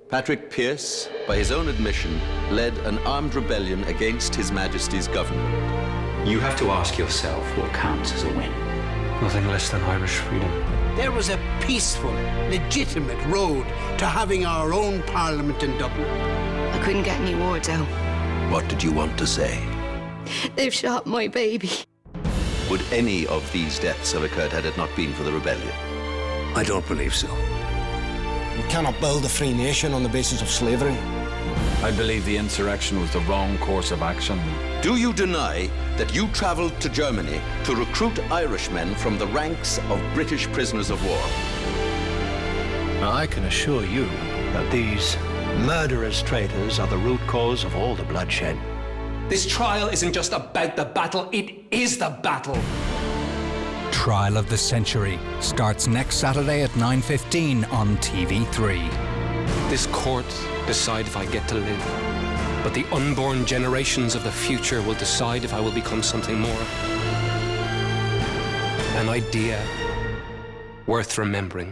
Patrick Pearse, by his own admission, led an armed rebellion against His Majesty's government. You have to ask yourself what counts as a win. Nothing less than Irish freedom. There was a peaceful, legitimate road to having our own parliament in Dublin. I couldn't get any words out. What did you want to say? They've shot my baby. Would any of these deaths have occurred had it not been for the rebellion? I don't believe so. We cannot build a free nation on the basis of slavery. I believe the insurrection was the wrong course of action. Do you deny that you travelled to Germany to recruit Irishmen from the ranks of British prisoners of war? Now, I can assure you that these murderous traitors are the root cause of all the bloodshed. This trial isn't just about the battle, it is the battle. Trial of the Century starts next Saturday at 9:15 on TV3. This court decide if I get to live, but the unborn generations of the future will decide if I will become something more. An idea worth remembering.